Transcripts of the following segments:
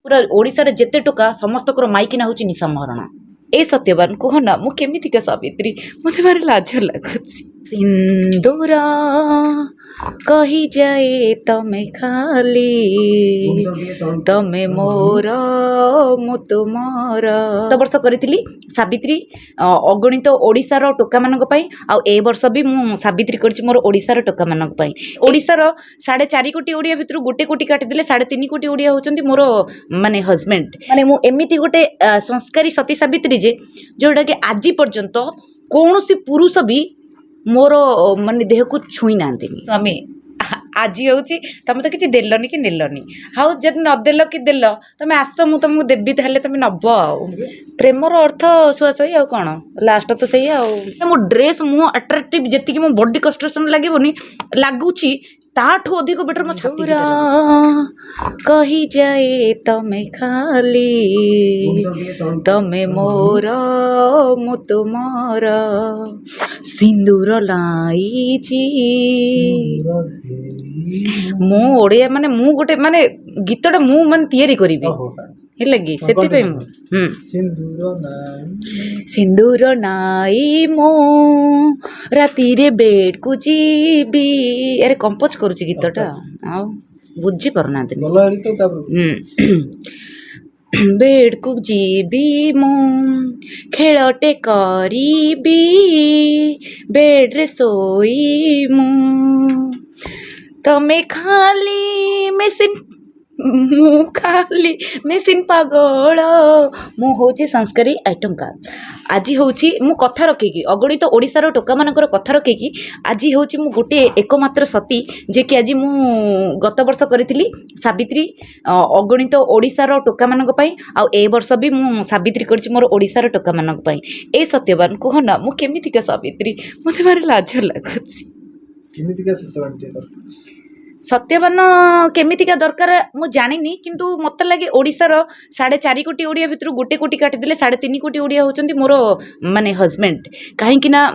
पूरा ओडिशा रे जेते टोका समस्त माइकिना हूँ निशा महाराणा। ए सत्यवान कह ना मु केमितिका सावित्री मते भारी लाज लागुची। सिंदूर कही जाए तमे खाली तमे मोर मु तुमर वर्ष करी सावित्री अगणित ओडिशार टोका मानक पई आउ ए वर्ष भी मु सावित्री करछि मोर ओडिशार टोका मानक पई। ओडिशार 4.5 कोटी ओडिया भितर 1 कोटी काटी देले 3.5 कोटी ओडिया होचंती मोर माने हस्बैंड। माने मु एमिति गोटे संस्कारी सती सावित्री जे जोटा कि आज पर्यंत कौन सी पुरुष भी मोर माने देह को छुई नांती स्वामी। आज हूँ तुम तो किसी देलनी कि नेलनी हाउ जब नदेल कि देल तुम आस मु तुमको देवी ताले तुम नब आउ प्रेमर अर्थ शुआशुई आउ कौन लास्ट तो सही आउ मो ड्रेस मु अट्राक्टिव जी मो बॉडी कन्स्ट्रक्शन लगे लगुच ताठू अधिक बेटर मो छाती कही जाए तमे खाली तमे मोर मु तुमर सिंदूर लाइची मु ओडिया माने मु गोटे माने गीतटा मु माने तैयारी करिबी हेला कि सेति पे मु सिंदूर नाई मो राती रे बेड को जीबी अरे कंपोज करूची गीतटा आ बुझी परना बेड को जीबी मु खेलटे करीबी बेड रे सोई मु तमे खाली मेसिन मु खाली मेसिन पागल मु होची संस्कारी आइटम कार्ड। आज होची मु कथा रखिकी अगणित ओडिशार टोका मानकर कथा रखिकी आज होची मु गोटे एकमात्र सती जे कि आज मु गत वर्ष करी सावित्री अगणित ओडिशार टोका मानक पई आ ए वर्ष भी मु सावित्री करछि मोर ओडिशार टोका मानक पई। ए सत्यवान कह ना मु केमितिका सावित्री मते भारी लाज लागुछि। केमितिका सत्यवान टे दरकार सत्यवान केमितिका दरकार मु जानिनी किंतु मत लगे ओडिशार 4.5 कोटी ओडिया भितर 1 कोटी काटी देले 3.5 कोटी ओडिया होचंती मोर माने हस्बैंड। कहीं कि ना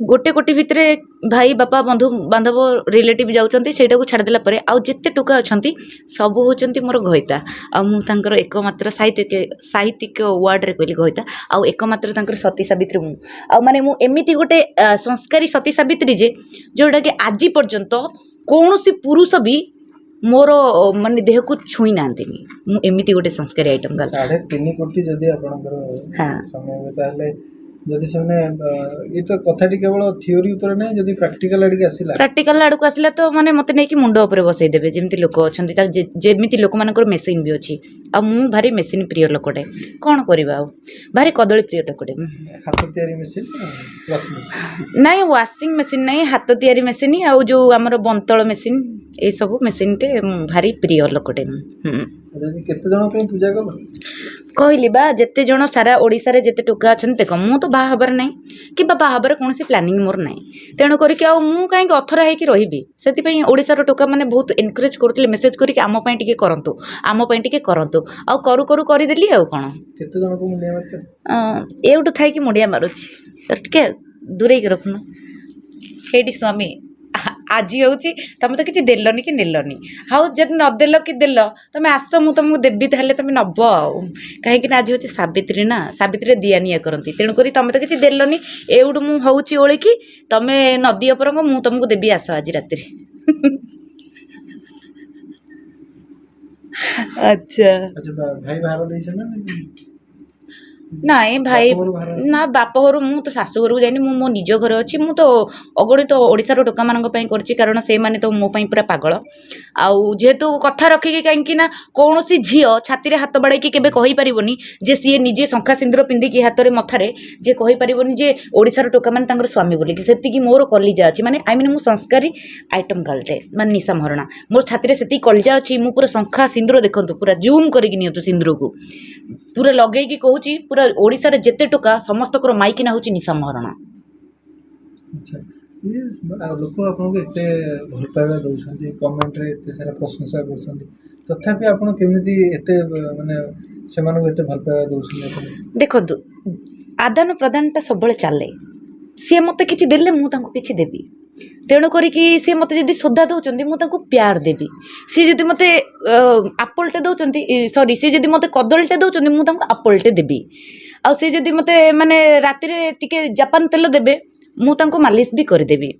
1 कोटी भितर भाई बापा बंधु बांधव रिलेटिव जाउचंती सेटा को छाड़ देला परे आउ जेते टुका अछंती सब होचंती मोर घइता आ मु तांकर एकमात्र साहित्यिक अवार्ड रे कहली घइता आउ एकमात्र तांकर सती सावित्री मु आ माने मु एमिति गोटे संस्कारी सती सावित्री जे जोटा कि आज पर्यंत कौन सी पुरुष भी मोर माने देह को छुई नांती मु एमिति गोटे संस्कारी आइटम गल 3.5 कोटी जदी आपनकर हां समय ताले जदि से ये तो कथाटी केवल थियोरी ऊपर नहीं जदि प्रैक्टिकल आड़ के आसिला प्रैक्टिकल आड़ को आसिला तो माने मते नै कि मुंडो ऊपर बसई देबे जेमति लोक अछंती ता जेमिति लोक मानकर मेसिन भी अछि आ मु भारी मेसिन प्रिय लोकटे कोन करबा आ भारी कदली प्रिय टकटे हाथ तयारी मेसिन वॉशिंग मशीन नहीं वॉशिंग मशीन नहीं हाथ तैयारी मशीन आ जो हमर बंतल मशीन ए सब मशीन टे भारी प्रिय लोकटे जदि केते जण पे पूजा कलो कहली बा जेते जण सारा ओडिसा रे जेते टोका अछन देख मु तो बाहा हबर नहीं कि बाहा हबर कौन सी प्लानिंग मोर नहीं तेणु करके आ मु काई अथरा है कि रहिबी सेति पई ओडिसा रो टोका माने बहुत एनकरेज करथले मेसेज करके आम पई टिके करंतु आम पई टिके करंतु आ करू करू करि देली आ कोन केते जण को मुंडिया मारछ एउटु थाई कि मुंडिया मारुछि टिके दूरे के रखना हेडी स्वामी आज हूँ तुम तो किसी देलनी कि नेलनी हाउ जब नदेल कि देल तुम आस मु तुमको देवी ताले तुम नब आउ कहीं आज हूँ सावित्री ना सावित्री दिया निया करती तेणुक तुम तो किसी देलनी एउटू मु हूँ ओलिकी तुम नदी अपरंग मु तुमको देवी आस आज राति अच्छा भाई बाहर देइछ ना नाई भाई ना बाप घर मु तो शाशु घर को जाइनी मो निज घर अच्छी मु तो अगणित ओडिशार टोका मान करछि कारण से माने तो मो पई पूरा पागल आउ जेहेतु कथा रखिकी कहीं ना कौन सी झील छाती हाथ बाड़ाई केबे कहि परिबोनी जे सी निजे शंखा सिंदूर पिंधिकी हाथ में मथारे जे कहि परिबोनी जे ओडिशार टोका मान तांकर स्वामी बोली सेतिकी मोर कलिजा अछि माने आई मीन मु संस्कारी आइटम गालटे माने निशा महाराणा मोर छाती रे सेति कलिजा अछि मु पूरा शंखा सिंदूर देखंतु पूरा जूम करके नियंतु सिंदूर को पूरा लगे कि कहूँ पूरा ओडिशा रे जेते टोका समस्त माइकिना हूँ निशा महाराणा। अच्छा ये लोक आपको एते भल पाइबा दउछंती कमेंट रे एते सारा प्रशंसा करछंती तथापि आपण केमिति एते माने से मानको एते भल पाइबा दउछंती देखंतु आदान प्रदानटा सबले चले सी मते किछि देले मु तांको किछि देबी तेणु करिकी सी मते जदि सोदा दउचंदी मु तांको प्यार देबी सी जदि मते एप्पलटे दउचंदी सॉरी सी जदि मते कदलटे दउचंदी मु तांको एप्पलटे देबी आ सी जदि मते माने राति रे टिके जापान तेल देबे मु तांको मालिश भी कर देबी।